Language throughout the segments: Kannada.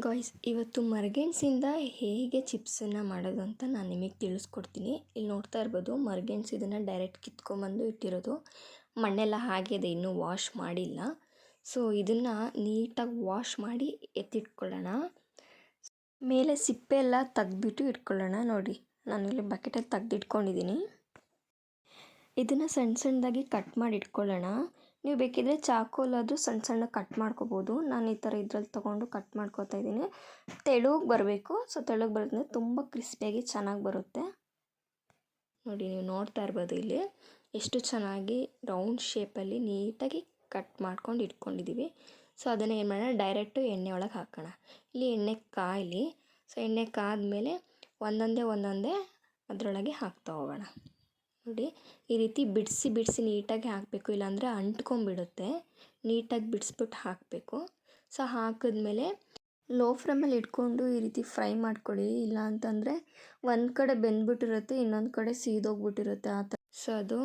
ಗಾಯ್ಸ್, ಇವತ್ತು ಮರ್ಗೆಣ್ಸಿಂದ ಹೇಗೆ ಚಿಪ್ಸನ್ನು ಮಾಡೋದು ಅಂತ ನಾನು ನಿಮಗೆ ತಿಳಿಸ್ಕೊಡ್ತೀನಿ. ಇಲ್ಲಿ ನೋಡ್ತಾ ಇರ್ಬೋದು, ಮರ್ಗೆಣ್ಸು ಇದನ್ನು ಡೈರೆಕ್ಟ್ ಕಿತ್ಕೊಂಬಂದು ಇಟ್ಟಿರೋದು. ಮಣ್ಣೆಲ್ಲ ಹಾಗಿದೆ, ಇನ್ನೂ ವಾಶ್ ಮಾಡಿಲ್ಲ. ಸೊ ಇದನ್ನು ನೀಟಾಗಿ ವಾಶ್ ಮಾಡಿ ಎತ್ತಿಟ್ಕೊಳ್ಳೋಣ. ಮೇಲೆ ಸಿಪ್ಪೆ ಎಲ್ಲ ತೆಗ್ದುಬಿಟ್ಟು ಇಟ್ಕೊಳ್ಳೋಣ. ನೋಡಿ, ನಾನಿಲ್ಲಿ ಬಕೆಟಲ್ಲಿ ತೆಗ್ದಿಟ್ಕೊಂಡಿದ್ದೀನಿ. ಇದನ್ನು ಸಣ್ಣ ಸಣ್ಣದಾಗಿ ಕಟ್ ಮಾಡಿ ಇಟ್ಕೊಳ್ಳೋಣ. ನೀವು ಬೇಕಿದ್ರೆ ಚಾಕುಲಾದರೂ ಸಣ್ಣ ಸಣ್ಣ ಕಟ್ ಮಾಡ್ಕೋಬೋದು. ನಾನು ಈ ಥರ ಇದ್ರಲ್ಲಿ ತೊಗೊಂಡು ಕಟ್ ಮಾಡ್ಕೋತಾ ಇದ್ದೀನಿ. ತೆಳುಗೆ ಬರಬೇಕು. ಸೊ ತೆಳುಗೆ ಬರೋದ್ರಿಂದ ತುಂಬ ಕ್ರಿಸ್ಪಿಯಾಗಿ ಚೆನ್ನಾಗಿ ಬರುತ್ತೆ. ನೋಡಿ, ನೀವು ನೋಡ್ತಾ ಇರ್ಬೋದು ಇಲ್ಲಿ ಎಷ್ಟು ಚೆನ್ನಾಗಿ ರೌಂಡ್ ಶೇಪಲ್ಲಿ ನೀಟಾಗಿ ಕಟ್ ಮಾಡ್ಕೊಂಡು ಇಟ್ಕೊಂಡಿದ್ದೀವಿ. ಸೊ ಅದನ್ನು ಏನು ಮಾಡೋಣ, ಡೈರೆಕ್ಟು ಎಣ್ಣೆ ಒಳಗೆ ಹಾಕೋಣ. ಇಲ್ಲಿ ಎಣ್ಣೆ ಕಾಯಲಿ. ಸೊ ಎಣ್ಣೆ ಕಾದ್ಮೇಲೆ ಒಂದೊಂದೇ ಅದರೊಳಗೆ ಹಾಕ್ತಾ ಹೋಗೋಣ. ನೋಡಿ, ಈ ರೀತಿ ಬಿಡಿಸಿ ನೀಟಾಗಿ ಹಾಕಬೇಕು, ಇಲ್ಲಾಂದರೆ ಅಂಟ್ಕೊಂಡ್ಬಿಡುತ್ತೆ. ನೀಟಾಗಿ ಬಿಡಿಸ್ಬಿಟ್ಟು ಹಾಕಬೇಕು. ಸೊ ಹಾಕಿದ್ಮೇಲೆ ಲೋ ಫ್ಲೇಮಲ್ಲಿ ಇಟ್ಕೊಂಡು ಈ ರೀತಿ ಫ್ರೈ ಮಾಡ್ಕೊಳ್ಳಿ. ಇಲ್ಲ ಅಂತಂದರೆ ಒಂದು ಕಡೆ ಬೆಂದ್ಬಿಟ್ಟಿರುತ್ತೆ, ಇನ್ನೊಂದು ಕಡೆ ಸೀದೋಗ್ಬಿಟ್ಟಿರುತ್ತೆ ಆ ಥರ. ಸೊ ಅದು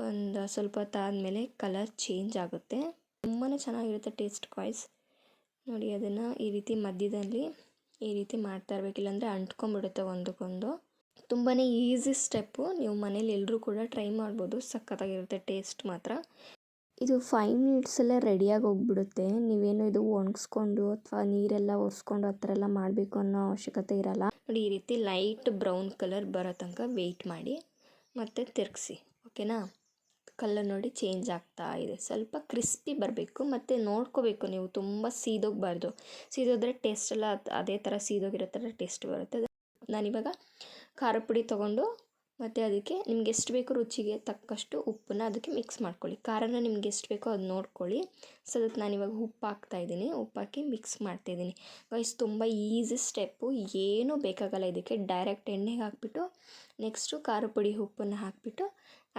ಒಂದು ಸ್ವಲ್ಪ ಹೊತ್ತಾದಮೇಲೆ ಕಲರ್ ಚೇಂಜ್ ಆಗುತ್ತೆ. ತುಂಬಾ ಚೆನ್ನಾಗಿರುತ್ತೆ ಟೇಸ್ಟ್ ಗಾಯ್ಸ್. ನೋಡಿ, ಅದನ್ನು ಈ ರೀತಿ ಮಧ್ಯದಲ್ಲಿ ಈ ರೀತಿ ಮಾಡ್ತಾ ಇರಬೇಕು, ಇಲ್ಲಾಂದರೆ ಅಂಟ್ಕೊಂಡ್ಬಿಡುತ್ತೆ ಒಂದಕ್ಕೊಂದು. ತುಂಬಾ ಈಸಿ ಸ್ಟೆಪ್ಪು. ನೀವು ಮನೇಲಿ ಎಲ್ಲರೂ ಕೂಡ ಟ್ರೈ ಮಾಡ್ಬೋದು. ಸಖತ್ತಾಗಿರುತ್ತೆ ಟೇಸ್ಟ್ ಮಾತ್ರ. ಇದು 5 ಮಿನಿಟ್ಸಲ್ಲೇ ರೆಡಿಯಾಗಿ ಹೋಗ್ಬಿಡುತ್ತೆ. ನೀವೇನು ಇದು ಒಣಗಿಸ್ಕೊಂಡು ಅಥವಾ ನೀರೆಲ್ಲ ಒರೆಸ್ಕೊಂಡು ಆ ಥರ ಎಲ್ಲ ಮಾಡಬೇಕು ಅನ್ನೋ ಅವಶ್ಯಕತೆ ಇರಲ್ಲ. ನೋಡಿ, ಈ ರೀತಿ ಲೈಟ್ ಬ್ರೌನ್ ಕಲರ್ ಬರೋ ತನಕ ವೆಯ್ಟ್ ಮಾಡಿ ಮತ್ತು ತಿರುಗಿಸಿ. ಓಕೆನಾ? ಕಲರ್ ನೋಡಿ ಚೇಂಜ್ ಆಗ್ತಾ ಇದೆ. ಸ್ವಲ್ಪ ಕ್ರಿಸ್ಪಿ ಬರಬೇಕು ಮತ್ತು ನೋಡ್ಕೋಬೇಕು ನೀವು, ತುಂಬ ಸೀದೋಗಬಾರ್ದು. ಸೀದೋದ್ರೆ ಟೇಸ್ಟ್ ಎಲ್ಲ ಅದೇ ಥರ ಸೀದೋಗಿರೋ ಥರ ಟೇಸ್ಟ್ ಬರುತ್ತೆ. ನಾನಿವಾಗ ಖಾರ ಪುಡಿ ತೊಗೊಂಡು ಮತ್ತು ಅದಕ್ಕೆ ನಿಮ್ಗೆ ಎಷ್ಟು ಬೇಕು ರುಚಿಗೆ ತಕ್ಕಷ್ಟು ಉಪ್ಪನ್ನು ಅದಕ್ಕೆ ಮಿಕ್ಸ್ ಮಾಡ್ಕೊಳ್ಳಿ. ಖಾರನ ನಿಮ್ಗೆ ಎಷ್ಟು ಬೇಕೋ ಅದು ನೋಡ್ಕೊಳ್ಳಿ. ಸೊ ಅದಕ್ಕೆ ನಾನಿವಾಗ ಉಪ್ಪು ಹಾಕ್ತಾಯಿದ್ದೀನಿ. ಉಪ್ಪು ಹಾಕಿ ಮಿಕ್ಸ್ ಮಾಡ್ತಾಯಿದ್ದೀನಿ. ಗೈಸ್, ತುಂಬ ಈಸಿ ಸ್ಟೆಪ್ಪು, ಏನೂ ಬೇಕಾಗಲ್ಲ ಇದಕ್ಕೆ. ಡೈರೆಕ್ಟ್ ಎಣ್ಣೆಗೆ ಹಾಕ್ಬಿಟ್ಟು ನೆಕ್ಸ್ಟು ಖಾರ ಪುಡಿ ಉಪ್ಪನ್ನು ಹಾಕಿಬಿಟ್ಟು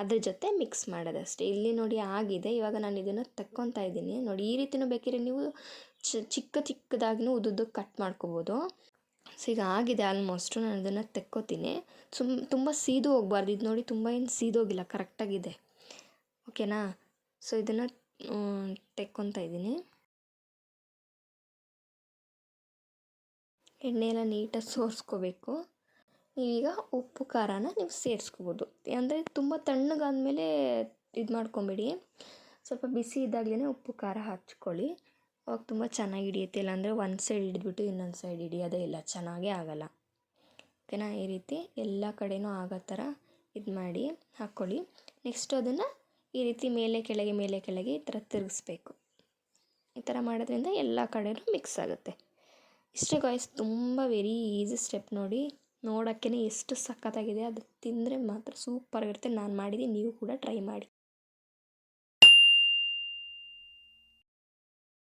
ಅದ್ರ ಜೊತೆ ಮಿಕ್ಸ್ ಮಾಡೋದಷ್ಟೇ. ಇಲ್ಲಿ ನೋಡಿ ಆಗಿದೆ. ಇವಾಗ ನಾನು ಇದನ್ನು ತಕ್ಕೊತಾ ಇದ್ದೀನಿ. ನೋಡಿ, ಈ ರೀತಿಯೂ ಬೇಕಿದ್ರೆ ನೀವು ಚಿಕ್ಕದಾಗಿನೂ ಉದ್ದುದ್ದಕ್ಕೆ ಕಟ್ ಮಾಡ್ಕೋಬೋದು. ಸೊ ಈಗ ಆಗಿದೆ ಆಲ್ಮೋಸ್ಟು. ನಾನು ಅದನ್ನು ತೆಕ್ಕೋತೀನಿ. ತುಂಬ ಸೀದು ಹೋಗಬಾರ್ದು. ಇದು ನೋಡಿ, ತುಂಬ ಏನು ಸೀದೋಗಿಲ್ಲ, ಕರೆಕ್ಟಾಗಿದೆ. ಓಕೆನಾ? ಸೊ ಇದನ್ನು ತೆಕ್ಕೊತಾ ಇದ್ದೀನಿ. ಎಣ್ಣೆ ಎಲ್ಲ ನೀಟಾಗಿ ಸೋರಿಸ್ಕೋಬೇಕು. ನೀವೀಗ ಉಪ್ಪು ಖಾರನ ನೀವು ಸೇರಿಸ್ಕೋಬೋದು. ಅಂದರೆ ತುಂಬ ತಣ್ಣಗಾದ್ಮೇಲೆ ಇದು ಮಾಡ್ಕೊಂಬಿಡಿ. ಸ್ವಲ್ಪ ಬಿಸಿ ಇದ್ದಾಗಲೇ ಉಪ್ಪು ಖಾರ ಹಚ್ಕೊಳ್ಳಿ. ಅವಾಗ ತುಂಬ ಚೆನ್ನಾಗಿ ಹಿಡಿಯುತ್ತೆ. ಇಲ್ಲಾಂದರೆ ಒಂದು ಸೈಡ್ ಹಿಡಿದ್ಬಿಟ್ಟು ಇನ್ನೊಂದು ಸೈಡ್ ಹಿಡಿಯೋದೇ ಇಲ್ಲ, ಚೆನ್ನಾಗೇ ಆಗೋಲ್ಲ. ಓಕೆನಾ? ಈ ರೀತಿ ಎಲ್ಲ ಕಡೆನೂ ಆಗೋ ಥರ ಇದು ಮಾಡಿ ಹಾಕ್ಕೊಳ್ಳಿ. ನೆಕ್ಸ್ಟ್ ಅದನ್ನು ಈ ರೀತಿ ಮೇಲೆ ಕೆಳಗೆ ಈ ಥರ ತಿರುಗಿಸ್ಬೇಕು. ಈ ಥರ ಮಾಡೋದ್ರಿಂದ ಎಲ್ಲ ಕಡೆನೂ ಮಿಕ್ಸ್ ಆಗುತ್ತೆ. ಇಷ್ಟೇ ಗಾಯ್ಸ್, ತುಂಬ ವೆರಿ ಈಸಿ ಸ್ಟೆಪ್. ನೋಡಿ, ನೋಡೋಕ್ಕೇ ಎಷ್ಟು ಸಖತ್ತಾಗಿದೆ. ಅದು ತಿಂದರೆ ಮಾತ್ರ ಸೂಪರಾಗಿರುತ್ತೆ. ನಾನು ಮಾಡಿದ್ದೀನಿ, ನೀವು ಕೂಡ ಟ್ರೈ ಮಾಡಿ.